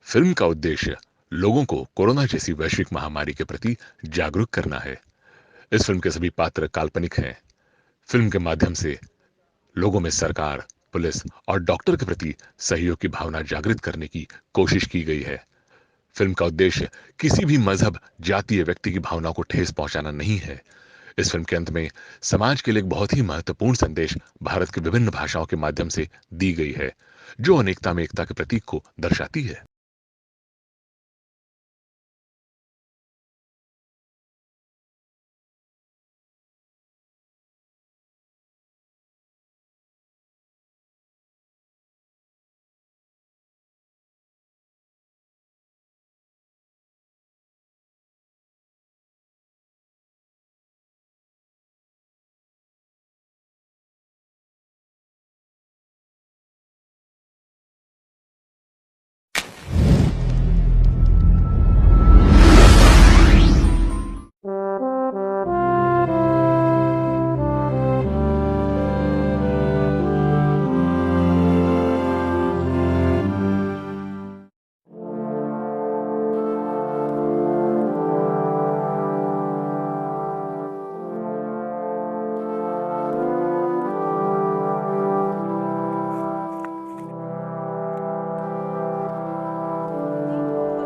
Film का उद्देश्य लोगों को कोरोना जैसी वैश्विक महामारी के प्रति जागरूक करना है। इस फिल्म के सभी पात्र काल्पनिक हैं। फिल्म के माध्यम से लोगों में सरकार, पुलिस और डॉक्टर के प्रति सहयोग की भावना जागृत करने की कोशिश की गई है। फिल्म का उद्देश्य किसी भी मजहब, जाति या व्यक्ति की भावनाओं को ठेस पहुंचाना नहीं है। इस फिल्म के अंत में समाज के लिए एक बहुत ही महत्वपूर्ण संदेश भारत की विभिन्न भाषाओं के माध्यम से दी गई है, जो अनेकता में एकता के प्रतीक को दर्शाती है।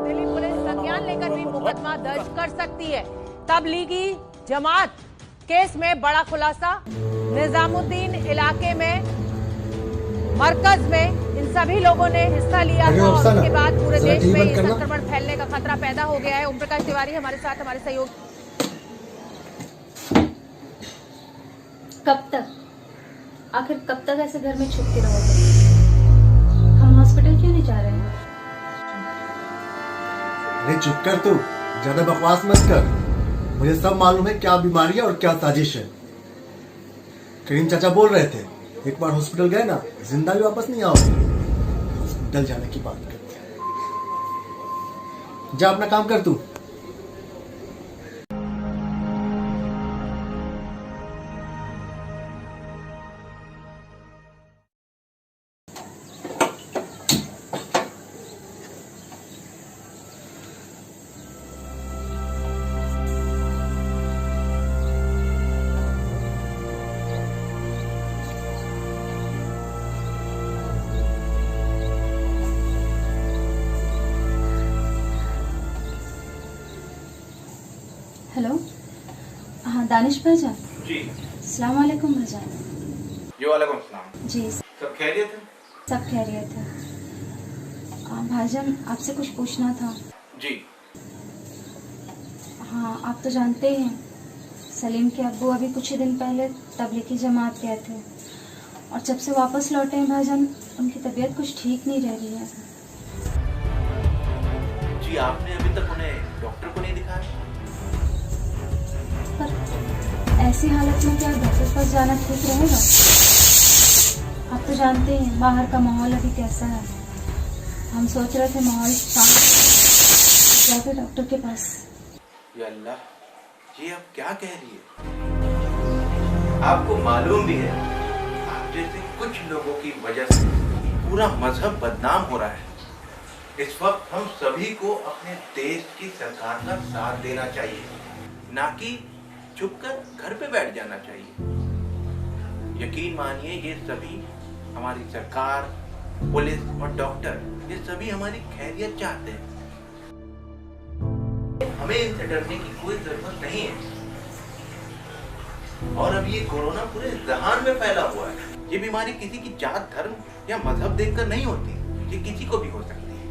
दिल्ली पुलिस संज्ञान लेकर भी मुकदमा दर्ज कर सकती है। तबलीगी जमात केस में बड़ा खुलासा। निजामुद्दीन इलाके में मरकज में इन सभी लोगों ने हिस्सा लिया था और उसके बाद पूरे देश में ये संक्रमण फैलने का खतरा पैदा हो गया है। ओम प्रकाश तिवारी हमारे साथ, हमारे सहयोग। कब तक, आखिर कब तक ऐसे घर में छुप के रहोगे? हम हॉस्पिटल क्यों नहीं जा रहे हैं? अरे चुप कर तू, ज्यादा बकवास मत कर। मुझे सब मालूम है क्या बीमारी है और क्या साजिश है। करीम चाचा बोल रहे थे एक बार हॉस्पिटल गए ना, जिंदा भी वापस नहीं आओगे। हॉस्पिटल जाने की बात करते हैं। जा अपना काम कर तू। हेलो, हाँ दानिश भाईजान जी। अस्सलाम वालेकुम भाईजान। जी वालेकुम सलाम। जी सब खैरियत है? सब खैरियत है। भाईजान आपसे कुछ पूछना था। जी। हाँ आप तो जानते ही हैं, सलीम के अब्बू अभी कुछ ही दिन पहले तबलीगी जमात गए थे और जब से वापस लौटे हैं भाईजान, उनकी तबीयत कुछ ठीक नहीं रह रही है। जी आपने अभी तक उन्हें डॉक्टर को नहीं दिखाया? पर ऐसी हालत में क्या डॉक्टर के पास जाना ठीक रहेगा? आप तो जानते हैं बाहर का माहौल अभी कैसा है। हम सोच रहे थे माहौल शांत जाके डॉक्टर के पास। या अल्लाह, ये आप क्या कह रही है? आपको मालूम भी है आप जैसे कुछ लोगों की वजह से पूरा मजहब बदनाम हो रहा है। इस वक्त हम सभी को अपने देश की सरकार का साथ देना चाहिए, ना कि चुपकर घर पे बैठ जाना चाहिए। यकीन मानिए ये सभी, हमारी सरकार, पुलिस और डॉक्टर, ये सभी हमारी खैरियत चाहते हैं। हमें इनसे डरने की कोई जरूरत नहीं है। और अब ये कोरोना पूरे जहान में फैला हुआ है। ये बीमारी किसी की जात, धर्म या मजहब देखकर नहीं होती, ये किसी को भी हो सकती है।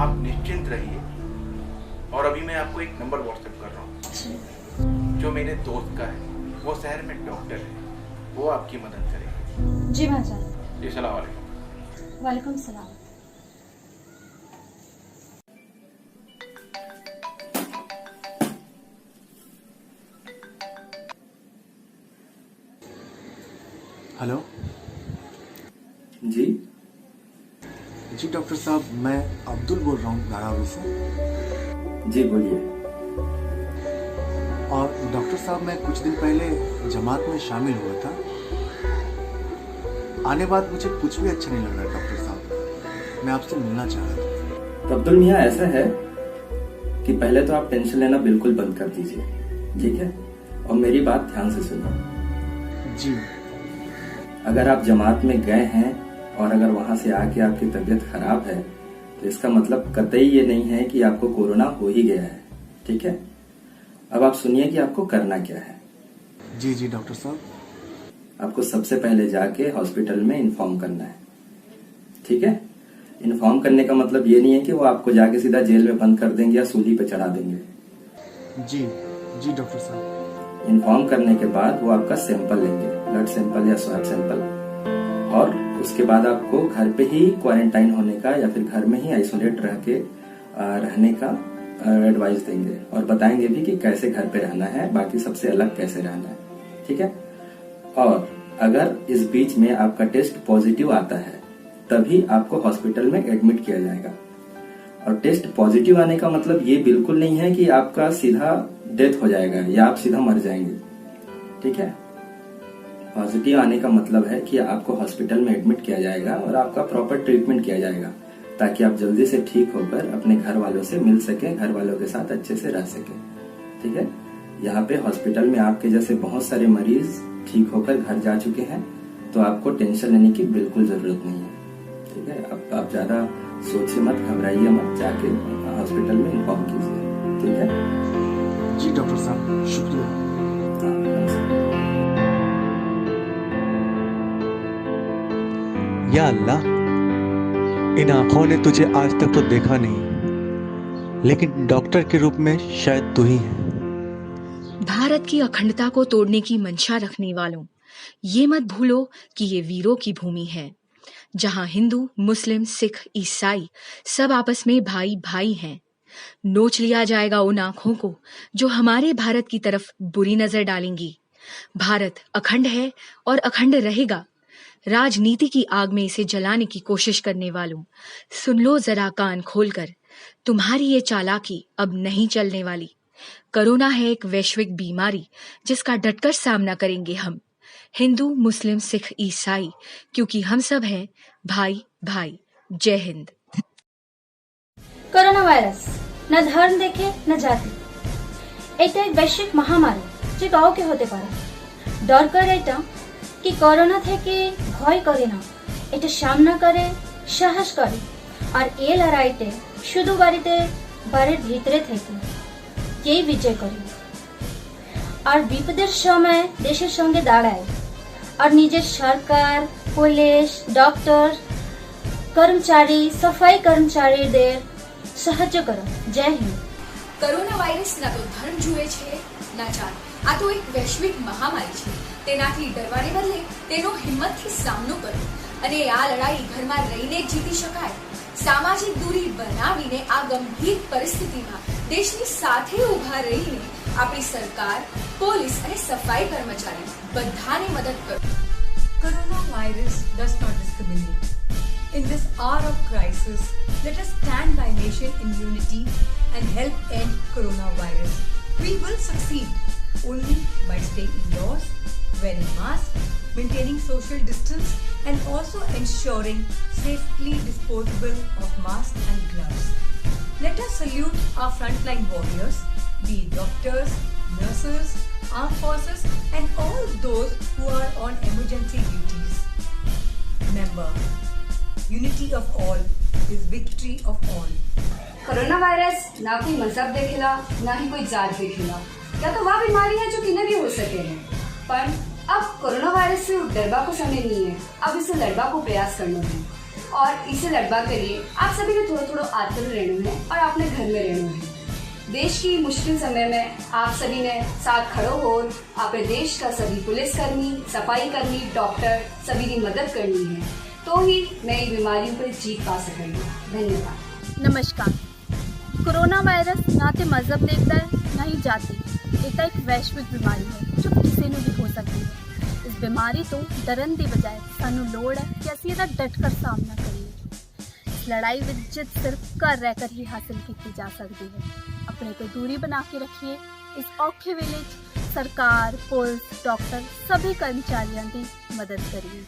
आप निश्चिंत रहिए। और अभी मैं आपको एक नंबर व्हाट्सएप कर रहा हूँ जो मेरे दोस्त का है। वो शहर में डॉक्टर है, वो आपकी मदद करेगा। जी भाईजान। जी सलाम वालेकुम। वालेकुम सलाम। हेलो जी जी डॉक्टर साहब, मैं अब्दुल बोल रहा हूँ धारावी से। जी बोलिए। और डॉक्टर साहब मैं कुछ दिन पहले जमात में शामिल हुआ था। आने बाद मुझे कुछ भी अच्छा नहीं लग रहा डॉक्टर साहब। मैं आपसे मिलना चाह रहा था। तो अब्दुल मियाँ, ऐसा है कि पहले तो आप टेंशन लेना बिल्कुल बंद कर दीजिए, ठीक है? और मेरी बात ध्यान से सुनो। जी। अगर आप जमात में गए हैं और अगर वहां से आके आपकी तबीयत खराब है तो इसका मतलब कतई ये नहीं है कि आपको कोरोना हो ही गया है, ठीक है? अब आप सुनिए कि आपको करना क्या है। जी जी डॉक्टर साहब। आपको सबसे पहले जाके हॉस्पिटल में इन्फॉर्म करना है, ठीक है? इन्फॉर्म करने का मतलब ये नहीं है कि वो आपको जाके सीधा जेल में बंद कर देंगे या सूली पे चढ़ा देंगे। जी जी डॉक्टर साहब। इन्फॉर्म करने के बाद वो आपका सैंपल लेंगे, ब्लड सैंपल या स्वैब सैंपल, और उसके बाद आपको घर पे ही क्वारंटाइन होने का या फिर घर में ही आइसोलेट रह के रहने का एडवाइस देंगे और बताएंगे भी कि कैसे घर पे रहना है, बाकी सबसे अलग कैसे रहना है, ठीक है? और अगर इस बीच में आपका टेस्ट पॉजिटिव आता है तभी आपको हॉस्पिटल में एडमिट किया जाएगा। और टेस्ट पॉजिटिव आने का मतलब ये बिल्कुल नहीं है कि आपका सीधा डेथ हो जाएगा या आप सीधा मर जाएंगे, ठीक है? पॉजिटिव आने का मतलब है कि आपको हॉस्पिटल में एडमिट किया जाएगा और आपका प्रॉपर ट्रीटमेंट किया जाएगा ताकि आप जल्दी से ठीक होकर अपने घर वालों से मिल सके, घर वालों के साथ अच्छे से रह सके, ठीक है? यहाँ पे हॉस्पिटल में आपके जैसे बहुत सारे मरीज ठीक होकर घर जा चुके हैं, तो आपको टेंशन लेने की बिल्कुल जरूरत नहीं है, ठीक है? अब आप ज्यादा सोचिए मत, घबराइए मत, जाके हॉस्पिटल में इन्फॉर्म कीजिए, ठीक है? जी डॉक्टर साहब, शुक्रिया। हाँ, नमस्कार। या अल्लाह, इन आंखों ने तुझे आज तक तो देखा नहीं, लेकिन डॉक्टर के रूप में शायद तू ही है। भारत की अखंडता को तोड़ने की मंशा रखने वालों, ये मत भूलो कि ये वीरों की भूमि है, जहां हिंदू, मुस्लिम, सिख, ईसाई सब आपस में भाई भाई हैं। नोच लिया जाएगा उन आंखों को जो हमारे भारत की तरफ बुरी नजर डालेंगी। भारत अखंड है और अखंड रहेगा। राजनीति की आग में इसे जलाने की कोशिश करने वालों, सुन लो जरा कान खोलकर, तुम्हारी ये चालाकी अब नहीं चलने वाली। कोरोना है एक वैश्विक बीमारी जिसका डटकर सामना करेंगे हम, हिंदू, मुस्लिम, सिख, ईसाई, क्योंकि हम सब हैं भाई भाई। जय हिंद। করোনা ভাইরাস না ধর্ম দেখে না জাতি, এটা এক বৈশ্বিক মহামারী যে কাউকে হতে পারে। দরকার এটা কি করোনা থেকে ভয় করে না, এটা সামনা করে, সাহস করে, আর এই লড়াইতে শুধু বাড়ির ভিতরে থেকে এই বিজয় করে আর বিপদের সময় দেশের সঙ্গে দাঁড়ায় আর নিজের সরকার, পুলিশ, ডক্টর, कर्मचारी, सफाई कर्मचारीদের સાহায્ય કરો। જય હિન્દ। કોરોના વાયરસ ના તો ધર્મ જુએ છે ના જાત, આ તો એક વૈશ્વિક મહામારી છે। તેનાથી ડરવાને બદલે તેનો હિંમતથી સામનો કરો અને આ લડાઈ ઘરમાં રહીને જીતી શકાય। સામાજિક દૂરી બનાવીને આ ગંભીર પરિસ્થિતિમાં દેશની સાથે ઊભા રહીને આપણી સરકાર, પોલીસ અને સફાઈ કર્મચારી બધાને મદદ કરો। Corona virus does not discriminate. In this hour of crisis, let us stand by nation in unity and help end coronavirus. We will succeed only by staying indoors, wearing masks, maintaining social distance, and also ensuring safely disposable of masks and gloves. Let us salute our frontline warriors, be it doctors, nurses, armed forces, and all those who are on emergency duties. Remember, unity of all is victory of all. Corona virus ना कोई मजहब देखेला, ना ही कोई जात देखेला, या तो वह बीमारी है जो किन्हें भी हो सके है। पर अब कोरोना वायरस से डरबा को समय नहीं है, अब इसे लड़बा को प्रयास करना है। और इसे लड़बा के लिए आप सभी ने थोड़ा आतुर रहना है और अपने घर में रहना है। देश की मुश्किल समय में आप सभी ने साथ खड़ो हो अपने देश का सभी पुलिसकर्मी, सफाई कर्मी, डॉक्टर सभी की मदद करनी है, तो ही नई बीमारियों पर जीत पा सकेंगे। धन्यवाद। नमस्कार। कोरोना वायरस ना तो मजहब देखता है ना ही जाति, एक वैश्विक बीमारी है जो किसी ने भी हो सकती है। इस बीमारी तो डरन की बजाय सानू लोड़ है कि असीं इहदा डटकर सामना करिए। इस लड़ाई में जित सिर्फ घर रहकर ही हासिल की जा सकती है। अपने को दूरी बना के रखिए। इस औखे वेले सरकार, पुलिस, डॉक्टर सभी कर्मचारियों की मदद करिए।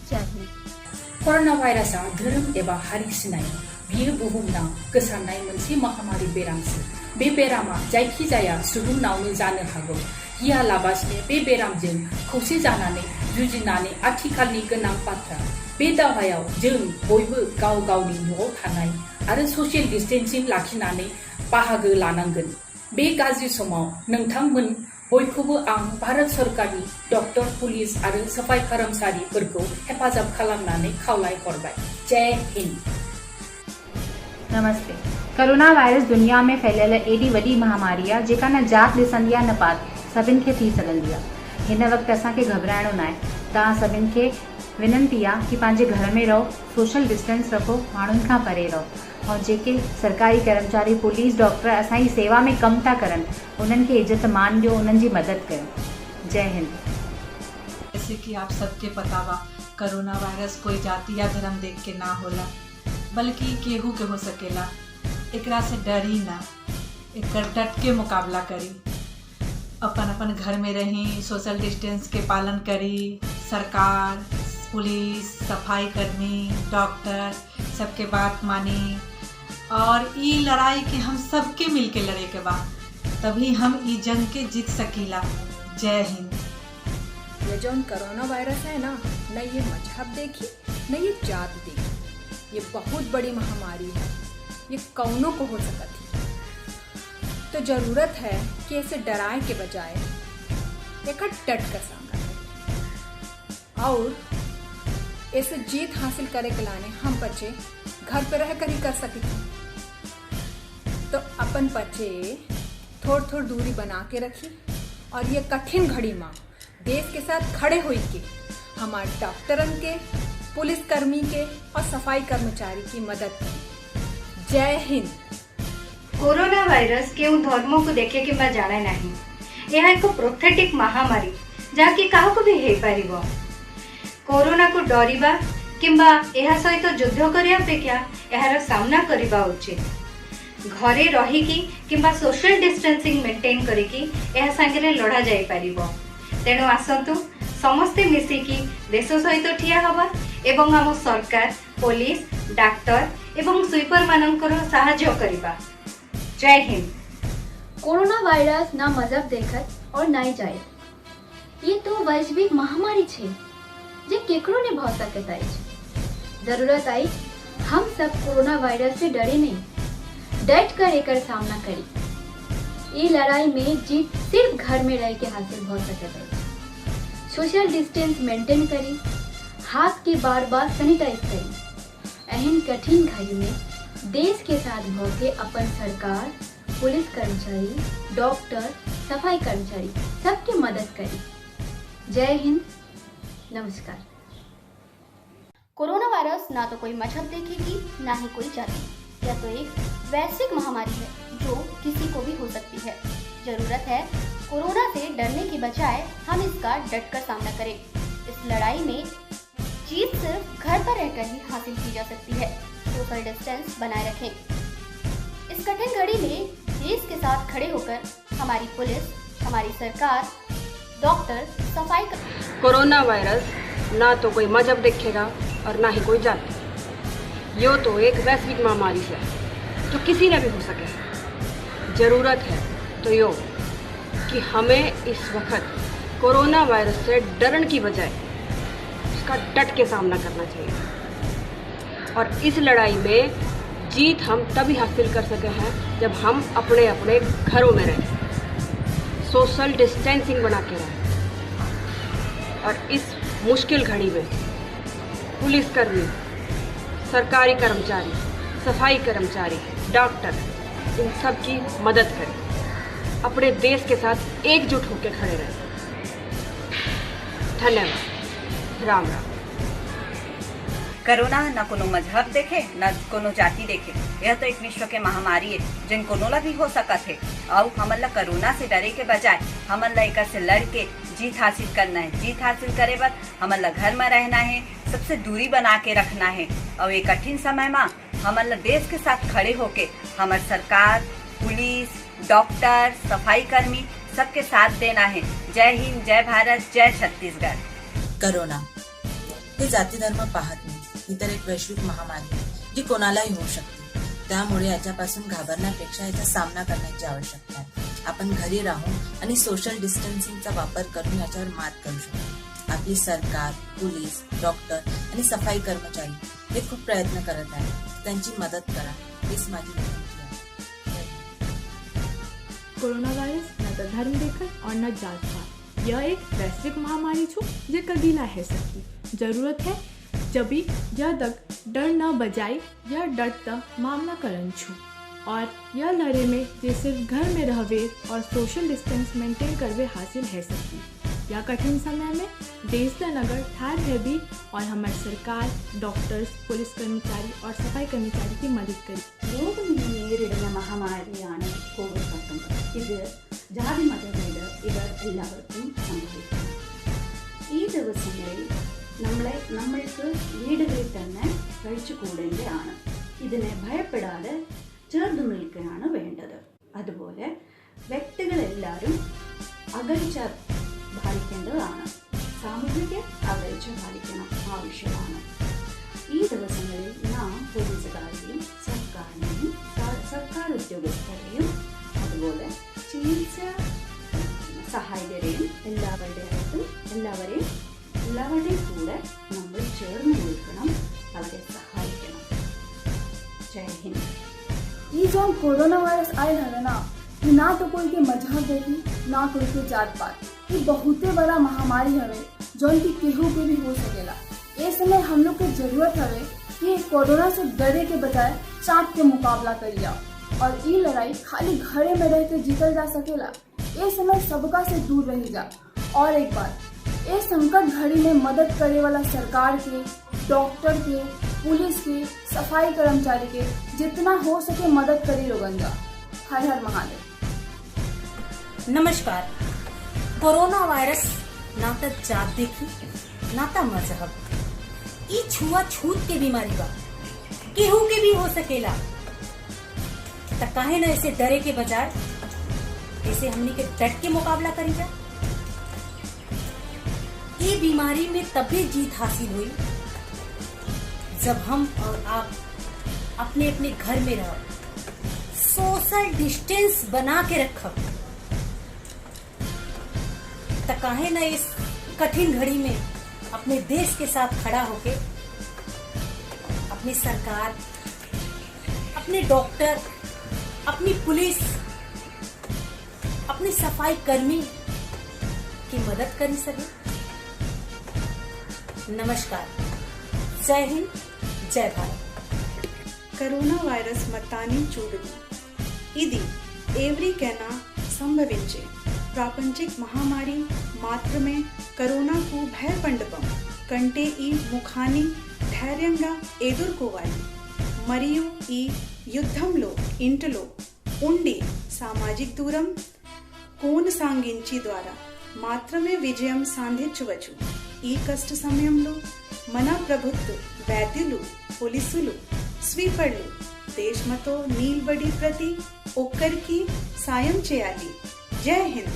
जय हिंद। कोरोना भाइरासा धोरोम एबा हारि सिनाय बियो बुहुमनां गोसारनाय मोनसे महामारि बेरामसो। बे बेरामा जायखिजाया सुबुंनावनो जानो हागौ। गियालाबासिनो बे बेरामजों खौसे जानानै जुजिनानै आथिखालनि गोनां बाथ्रा। बे दावहायाव जों बयबो गाव गावनि न'आव थानाय आरो ससियेल डिस्टेन्सिं लाखिनानै बाहागो लानांगोन। बे गाज्रि समाव नोंथांमोन बयखौबो आं भारत सरकारनि डॉक्टर, पुलिस आरो सफाई कर्मचारीफोरखौ हेफाजाब खालामनानै खावलायहरबाय। जय हिंद। नमस्ते। कोरोना वायरस दुनिया में फैलियल एडी वॾी महामारी आहे जेका न जात ॾिसंदी आहे न पात, सभिनि खे थी सघंदी आहे। हिन वक़्तु असांखे घबराइणो न आहे। तव्हां सभिनि खे विनंती आहे कि पंहिंजे घर में रहो, सोशल डिस्टेंस रखो, माण्हुनि खां परे रहो। और जेके सरकारी कर्मचारी, पुलिस, डॉक्टर असांजी सेवा में कमु था करनि, उन्हनि खे इज़त मान ॾियो, उन्हनि जी मदद कयो। जय हिंद। जैसे कि आप सबके पता बा, कोरोना वायरस कोई जाति या धर्म देख के ना होला, बल्कि केहू के हो सकेला। एकरा से डरी ना, एकर डट के मुकाबला करी, अपन अपन घर में रही, सोशल डिस्टेंस के पालन करी। सरकार, पुलिस, सफाई कर्मी, डॉक्टर सबके बात मानी और ई लड़ाई के हम सबके मिलके लड़े के बा, तभी हम ई जंग के जीत सकीला। जय हिंद। ये जो कोरोना वायरस है ना, न ये मजहब देखी न ये जात देखी, ये बहुत बड़ी महामारी है। ये कौनों को हो सकती, तो जरूरत है कि इसे डराए के बजाय एक डट कर सामना करें और इसे जीत हासिल करे के लाने हम बच्चे घर पे रह कर ही कर सके। तो अपन बच्चे थोड़ी थोड़ी दूरी बना के रखी और ये कठिन घड़ी में देश के साथ खड़े हुई के हमारे डॉक्टरन के, पुलिसकर्मी के और सफाई कर्मचारी की मदद करें। जय हिंद। कोरोना वायरस केउ धर्म को देखे कि जाने नहीं। यह एक प्रोथेटिक महामारी जहाँकि क्या भी हो पार। कोरोना को डरिबा किंबा यह सहित युद्ध करने अपेक्षा यार सामना करने उचित। घरे रहीकि किंबा सोशल डिस्टेंसिंग मेंटेन करिकी यह सांगे लड़ा जाई पारिबो। तेणु आसंतु समस्ते मिसिकी देश सहित ठिया हवा एवं आम सरकार, पुलिस, डाक्टर एवं स्वीपर मानकर साहाय्य करिबा। जय हिंद। कोरोना वायरस ना मजहब देखत और ना ही जाए। ये तो वैश्विक महामारी छे जे केकरो ने भौ सकता है। जरूरत आई हम सब कोरोना वायरस से डरे नहीं, डट कर एकर सामना करी। ये लड़ाई में जीत सिर्फ घर में रह के हासिल हो सकता है। सोशल डिस्टेंस मेंटेन करी, हाथ के बार बार सैनिटाइज करी। अहम कठिन घड़ी में देश के साथ भौ के अपन सरकार, पुलिस कर्मचारी, डॉक्टर, सफाई कर्मचारी सबकी मदद करी। जय हिंद। नमस्कार। कोरोना वायरस ना तो कोई मजहब देखेगी ना ही कोई जाति। यह तो एक वैश्विक महामारी है जो किसी को भी हो सकती है। जरूरत है कोरोना से डरने की बजाय हम इसका डट कर सामना करें। इस लड़ाई में जीत सिर्फ घर पर रहकर ही हासिल की जा सकती है। सोशल डिस्टेंस बनाए रखें। इस कठिन घड़ी में देश के साथ खड़े होकर हमारी पुलिस, हमारी सरकार, डॉक्टर, सफाई। कोरोना वायरस ना तो कोई मजहब देखेगा और ना ही कोई जाति। यो तो एक वैश्विक महामारी है जो किसी ने भी हो सके। जरूरत है तो यो कि हमें इस वक्त कोरोना वायरस से डरने की बजाय उसका डट के सामना करना चाहिए। और इस लड़ाई में जीत हम तभी हासिल कर सके हैं जब हम अपने अपने घरों में रहें, सोशल डिस्टेंसिंग बना के रहें। और इस मुश्किल घड़ी में पुलिसकर्मी, सरकारी कर्मचारी, सफाई कर्मचारी, डॉक्टर इन सब की मदद करें। अपने देश के साथ एकजुट होकर खड़े रहें। धन्यवाद। राम राम। कोरोना न कोनो मजहब देखे न कोनो जाति देखे। यह तो एक विश्व के महामारी है जिन कोनो ला भी हो सकत है। और हमन ला कोरोना से डरे के बजाय हमन ला एक से लड़ के जीत हासिल करना है। जीत हासिल करे बाद हमन ला घर में रहना है, सबसे दूरी बना के रखना है। और ये कठिन समय में हमन ला देश के साथ खड़े होके हमार सरकार, पुलिस, डॉक्टर, सफाई कर्मी सबके साथ देना है। जय हिंद, जय भारत, जय छत्तीसगढ़। कोरोना हे जाती धर्म पाहत नाही, ही तर एक वैश्विक महामारी आहे जी कोणालाही होऊ शकते. त्यामुळे याच्यापासून घाबरण्यापेक्षा याचा सामना करण्याची आवश्यकता आहे. आपण घरी राहून आणि सोशल डिस्टन्सिंगचा वापर करून याच्यावर मात करू शकतो. आपली सरकार, पोलीस, डॉक्टर आणि सफाई कर्मचारी हे खूप प्रयत्न करत आहेत. त्यांची मदत करा, हीच माझी विनंती आहे. कोरोना वायरस न तो धर्म देखत और न जात पात. यह एक वैश्विक महामारी छू जे कभी ना है सकती. जरूरत है जबी यह डर न बजाई यह डट मामला करन छू. और यह लड़े में जे सिर्फ घर में रहवे और सोशल डिस्टेंस मेंटेन करवे हासिल है सकती. यह कठिन समय में देश का नगर ठार है भी और हमारी सरकार, डॉक्टर्स, पुलिस कर्मचारी और सफाई कर्मचारी की मदद करी. ലോകം നേരിടുന്ന മഹാമാരിയാണ് കോവിഡ്-19. ഇത് ജാതി മതഭേദ ഇവർ എല്ലാവർക്കും സംഭവിക്കുന്നു. ഈ ദിവസങ്ങളിൽ നമ്മൾക്ക് വീടുകളിൽ തന്നെ കഴിച്ചുകൂടേണ്ടതാണ്. ഇതിനെ ഭയപ്പെടാതെ ചേർന്ന് നിൽക്കുകയാണ് വേണ്ടത്. അതുപോലെ വ്യക്തികളെല്ലാവരും അകൽച്ച പാലിക്കേണ്ടതാണ്. സാമൂഹിക അകൽച്ച പാലിക്കണം ആവശ്യമാണ്. ഈ ദിവസങ്ങളിൽ നാം പോലീസുകാരെയും സർക്കാരിനെയും സർക്കാർ ഉദ്യോഗസ്ഥരെയും അതുപോലെ ചികിത്സ സഹായകരെയും എല്ലാവരുടെയും കൂടെ നമ്മൾ ചേർന്ന് നിൽക്കണം, അവരെ സഹായിക്കണം. ജയ് ഹിന്ദ്. ये जो कोरोना वायरस आए है ना, ये ना तो कोई के मजहब देखी ना कोई के जात पात. ये बहुते बड़ा महामारी हवे जो की केहू के भी हो सकेला. ये समय हम लोग के जरूरत हवे कि कोरोना से डरे के बजाय चाप के मुकाबला करिया. और ये लड़ाई खाली घरे में रह के जीतल जा सकेला. ये समय सबका से दूर रही जा. और एक बात, ये संकट घड़ी में मदद करे वाला सरकार के, डॉक्टर के, पुलिस के, सफाई कर्मचारी के जितना हो सके मदद करी लोगन जा. हर हर महादेव. नमस्कार. कोरोना वायरस ना तो जात देखी ना तो मजहब, ई छुआछूत के बीमारी बा, केहू के भी हो सकेला. तो काहे ना इसे डरे के बजाय इसे हमनी के डट के मुकाबला करी जा. ये बीमारी में तभी जीत हासिल हुई जब हम और आप अपने अपने घर में रहो, सोशल डिस्टेंस बना के रखो. तो काहे ना इस कठिन घड़ी में अपने देश के साथ खड़ा होके अपनी सरकार, अपने डॉक्टर, अपनी पुलिस, अपने सफाई कर्मी की मदद कर सके. नमस्कार. जय हिंद, जय भारत. కరోనా వైరస్ మతాన్ని చూడదు. ఇది ఎవరికైనా సంభవించే ప్రాపంచిక మహమ్మారి మాత్రమే. కరోనాకు భయపడటం కంటే ఈ ముఖాన్ని ధైర్యంగా ఎదుర్కోవాలి. మరియు ఈ యుద్ధంలో ఇంటిలో ఉండి సామాజిక దూరం కొనసాగించి ద్వారా మాత్రమే విజయం సాధించవచ్చు. ఈ కష్ట సమయంలో మన ప్రభుత్వ, వైద్యులు, పోలీసులు, స్వీపర్లు దేశంతో నిలబడి ప్రతి ఒక్కరికి సాయం చేయాలి. జై హింద్.